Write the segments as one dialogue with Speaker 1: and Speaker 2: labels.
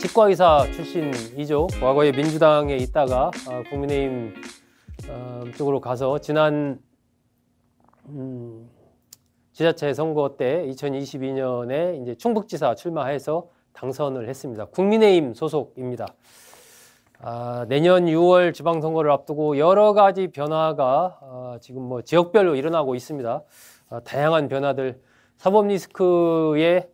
Speaker 1: 치과의사 출신이죠. 과거에 민주당에 있다가 국민의힘 쪽으로 가서 지난 지자체 선거 때 2022년에 이제 충북지사 출마해서 당선을 했습니다. 국민의힘 소속입니다. 내년 6월 지방선거를 앞두고 여러 가지 변화가 지금 뭐 지역별로 일어나고 있습니다. 다양한 변화들, 사법 리스크에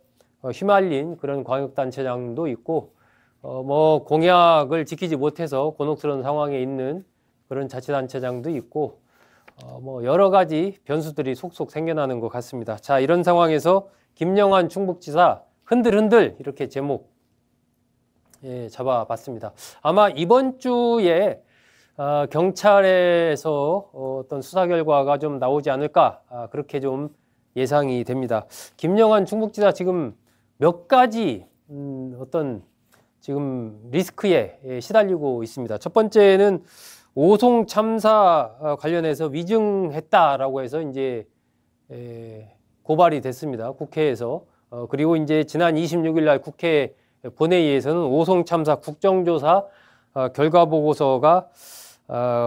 Speaker 1: 휘말린 그런 광역단체장도 있고, 뭐 공약을 지키지 못해서 곤혹스러운 상황에 있는 그런 자치단체장도 있고, 뭐 여러 가지 변수들이 속속 생겨나는 것 같습니다. 자, 이런 상황에서 김영환 충북지사 흔들흔들 이렇게 제목 잡아봤습니다. 아마 이번 주에 경찰에서 어떤 수사 결과가 좀 나오지 않을까 그렇게 좀 예상이 됩니다. 김영환 충북지사 지금 몇 가지 어떤 지금 리스크에 시달리고 있습니다. 첫 번째는 오송 참사 관련해서 위증했다라고 해서 이제 고발이 됐습니다. 국회에서. 그리고 이제 지난 26일 날 국회 본회의에서는 오송 참사 국정조사 결과 보고서가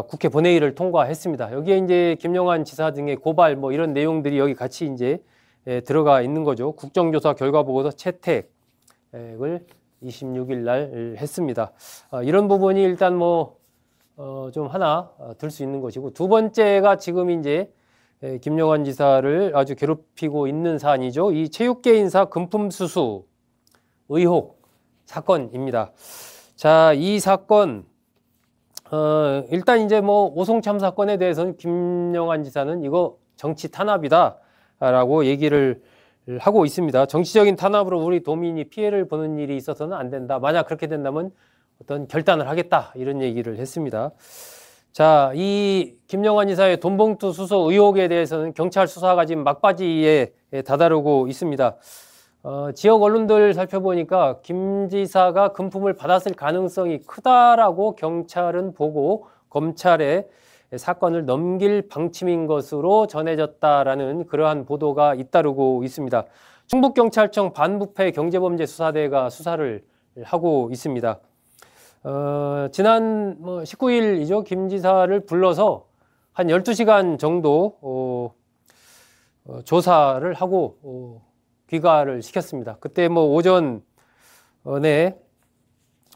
Speaker 1: 국회 본회의를 통과했습니다. 여기에 이제 김영환 지사 등의 고발 뭐 이런 내용들이 여기 같이 이제 들어가 있는 거죠. 국정조사 결과 보고서 채택을 26일 날 했습니다. 이런 부분이 일단 뭐 좀 하나 들 수 있는 것이고, 두 번째가 지금 이제 김영환 지사를 아주 괴롭히고 있는 사안이죠. 이 체육계 인사 금품 수수 의혹 사건입니다. 자, 이 사건 일단 이제 뭐 오송참 사건에 대해서는 김영환 지사는 이거 정치 탄압이다라고 얘기를 하고 있습니다. 정치적인 탄압으로 우리 도민이 피해를 보는 일이 있어서는 안 된다. 만약 그렇게 된다면 어떤 결단을 하겠다 이런 얘기를 했습니다. 자, 이 김영환 지사의 돈봉투 수수 의혹에 대해서는 경찰 수사가 지금 막바지에 다다르고 있습니다. 지역 언론들 살펴보니까 김 지사가 금품을 받았을 가능성이 크다라고 경찰은 보고 검찰에 사건을 넘길 방침인 것으로 전해졌다라는 그러한 보도가 잇따르고 있습니다. 충북경찰청 반부패 경제범죄수사대가 수사를 하고 있습니다. 지난 19일이죠. 김 지사를 불러서 한 12시간 정도 조사를 하고 귀가를 시켰습니다. 그때 뭐 오전에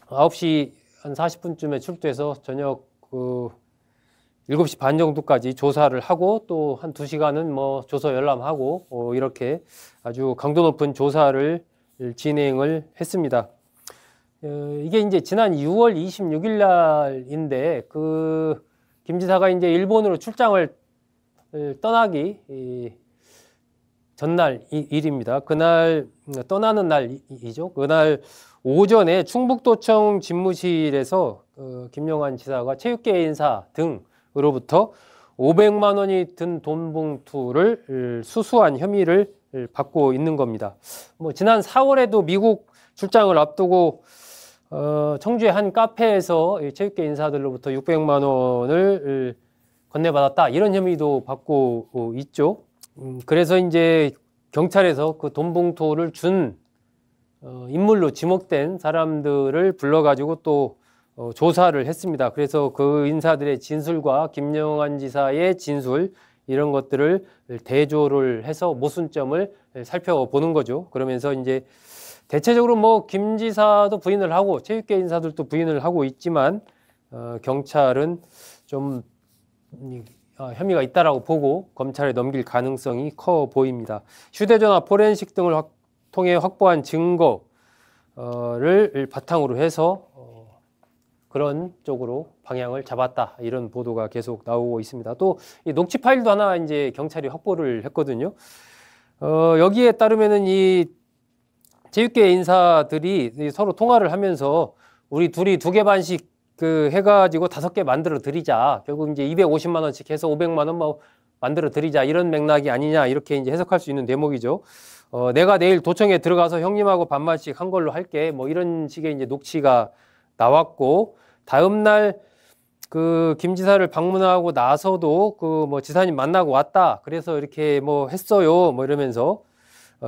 Speaker 1: 9시 한 40분쯤에 출두해서 저녁 7시 반 정도까지 조사를 하고 또 한 2시간은 뭐 조서 열람하고 이렇게 아주 강도 높은 조사를 진행을 했습니다. 이게 이제 지난 6월 26일 날인데 김 지사가 이제 일본으로 출장을 떠나기 전날 일입니다. 그날 떠나는 날이죠. 그날 오전에 충북도청 집무실에서 김영환 지사가 체육계 인사 등으로부터 500만 원이 든 돈 봉투를 수수한 혐의를 받고 있는 겁니다. 뭐 지난 4월에도 미국 출장을 앞두고 청주의 한 카페에서 체육계 인사들로부터 600만 원을 건네받았다 이런 혐의도 받고 있죠. 그래서 이제 경찰에서 그 돈 봉투를 준 인물로 지목된 사람들을 불러가지고 또 조사를 했습니다. 그래서 그 인사들의 진술과 김영환 지사의 진술 이런 것들을 대조를 해서 모순점을 살펴보는 거죠. 그러면서 이제 대체적으로 뭐 김 지사도 부인을 하고 체육계 인사들도 부인을 하고 있지만 경찰은 좀 혐의가 있다라고 보고 검찰에 넘길 가능성이 커 보입니다. 휴대전화, 포렌식 등을 통해 확보한 증거를 바탕으로 해서 그런 쪽으로 방향을 잡았다 이런 보도가 계속 나오고 있습니다. 또 이 녹취 파일도 하나 이제 경찰이 확보를 했거든요. 여기에 따르면은 이 체육계 인사들이 서로 통화를 하면서 우리 둘이 2개 반씩 해가지고 5개 만들어 드리자. 결국 이제 250만 원씩 해서 500만 원 뭐 만들어 드리자. 이런 맥락이 아니냐. 이렇게 이제 해석할 수 있는 대목이죠. 내가 내일 도청에 들어가서 형님하고 반반씩 한 걸로 할게. 뭐 이런 식의 이제 녹취가 나왔고, 다음날 김 지사를 방문하고 나서도 뭐 지사님 만나고 왔다. 그래서 이렇게 뭐 했어요. 뭐 이러면서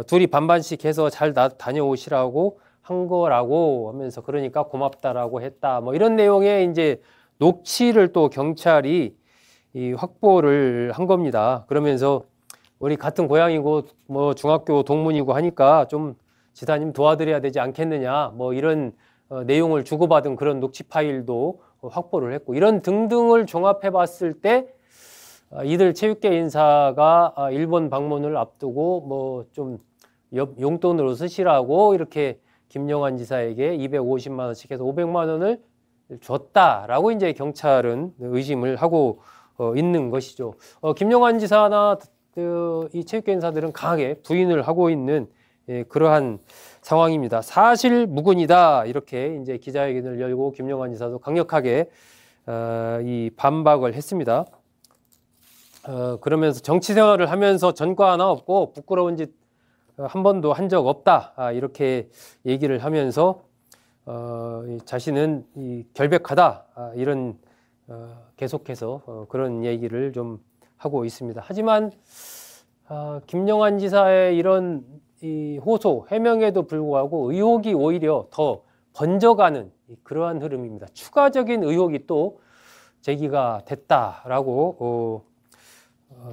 Speaker 1: 둘이 반반씩 해서 잘 다녀오시라고 한 거라고 하면서 그러니까 고맙다라고 했다. 뭐 이런 내용의 이제 녹취를 또 경찰이 이 확보를 한 겁니다. 그러면서 우리 같은 고향이고 뭐 중학교 동문이고 하니까 좀 지사님 도와드려야 되지 않겠느냐. 뭐 이런 내용을 주고받은 그런 녹취 파일도 확보를 했고 이런 등등을 종합해 봤을 때 이들 체육계 인사가 일본 방문을 앞두고 뭐 좀 용돈으로 쓰시라고 이렇게 김영환 지사에게 250만 원씩 해서 500만 원을 줬다라고 이제 경찰은 의심을 하고 있는 것이죠. 김영환 지사나 이 체육계 인사들은 강하게 부인을 하고 있는 그러한 상황입니다. 사실 무근이다 이렇게 이제 기자회견을 열고 김영환 지사도 강력하게 이 반박을 했습니다. 그러면서 정치 생활을 하면서 전과 하나 없고 부끄러운 짓 한 번도 한 적 없다 이렇게 얘기를 하면서 자신은 결백하다 이런 계속해서 그런 얘기를 좀 하고 있습니다. 하지만 김영환 지사의 이런 이 호소 해명에도 불구하고 의혹이 오히려 더 번져가는 그러한 흐름입니다. 추가적인 의혹이 또 제기가 됐다라고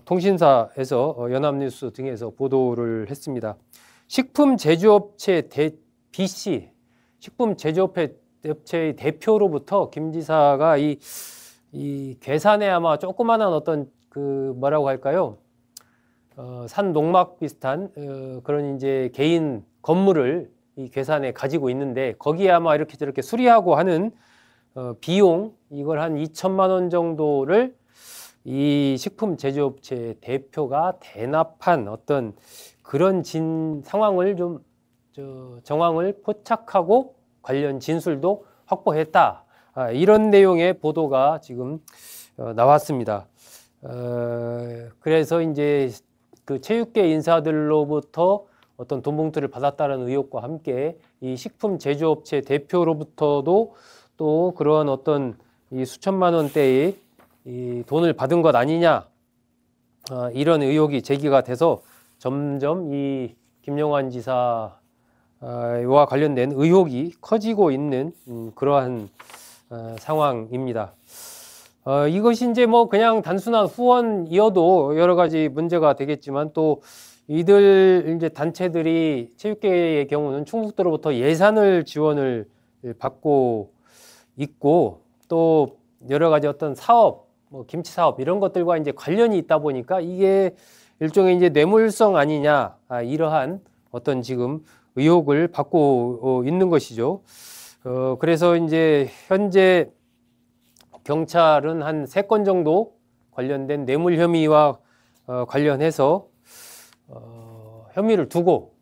Speaker 1: 통신사에서 연합뉴스 등에서 보도를 했습니다. 식품 제조업체 B씨, 식품 제조업체의 대표로부터 김 지사가 이 괴산에 아마 조그마한 어떤 그 뭐라고 할까요? 산 농막 비슷한 그런 이제 개인 건물을 이 괴산에 가지고 있는데 거기에 아마 이렇게 저렇게 수리하고 하는 비용 이걸 한 2천만 원 정도를 이 식품 제조업체 대표가 대납한 어떤 그런 상황을 좀 정황을 포착하고 관련 진술도 확보했다. 이런 내용의 보도가 지금 나왔습니다. 그래서 이제 그 체육계 인사들로부터 어떤 돈 봉투를 받았다는 의혹과 함께 이 식품 제조업체 대표로부터도 또 그런 어떤 이 수천만 원대의 이 돈을 받은 것 아니냐 이런 의혹이 제기가 돼서 점점 이 김영환 지사와 관련된 의혹이 커지고 있는 그러한 상황입니다. 이것이 이제 뭐 그냥 단순한 후원이어도 여러 가지 문제가 되겠지만 또 이들 이제 단체들이 체육계의 경우는 충북도로부터 예산을 지원을 받고 있고 또 여러 가지 어떤 사업, 뭐 김치 사업 이런 것들과 이제 관련이 있다 보니까 이게 일종의 이제 뇌물성 아니냐 이러한 어떤 지금 의혹을 받고 있는 것이죠. 그래서 이제 현재 경찰은 한 3건 정도 관련된 뇌물 혐의와 관련해서 혐의를 두고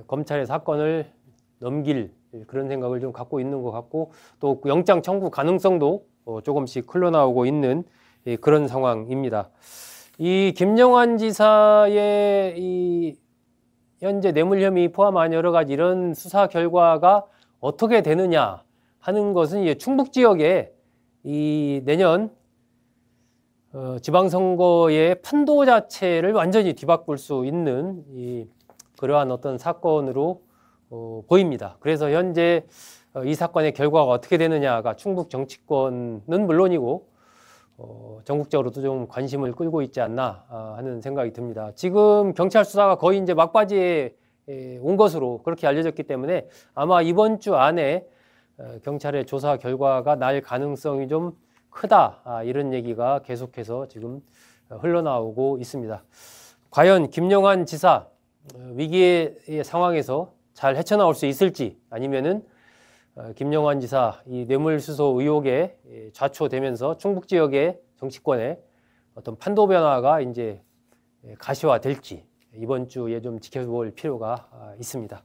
Speaker 1: 검찰의 사건을 넘길 그런 생각을 좀 갖고 있는 것 같고 또 영장 청구 가능성도 조금씩 흘러나오고 있는 그런 상황입니다. 이 김영환 지사의 이 현재 뇌물 혐의 포함한 여러 가지 이런 수사 결과가 어떻게 되느냐 하는 것은 이제 충북 지역에 이 내년 지방선거의 판도 자체를 완전히 뒤바꿀 수 있는 그러한 어떤 사건으로 보입니다. 그래서 현재 이 사건의 결과가 어떻게 되느냐가 충북 정치권은 물론이고 전국적으로도 좀 관심을 끌고 있지 않나 하는 생각이 듭니다. 지금 경찰 수사가 거의 이제 막바지에 온 것으로 그렇게 알려졌기 때문에 아마 이번 주 안에 경찰의 조사 결과가 날 가능성이 좀 크다 이런 얘기가 계속해서 지금 흘러나오고 있습니다. 과연 김영환 지사 위기의 상황에서 잘 헤쳐나올 수 있을지 아니면은 김영환 지사 이 뇌물수수 의혹에 좌초되면서 충북 지역의 정치권의 어떤 판도 변화가 이제 가시화될지 이번 주에 좀 지켜볼 필요가 있습니다.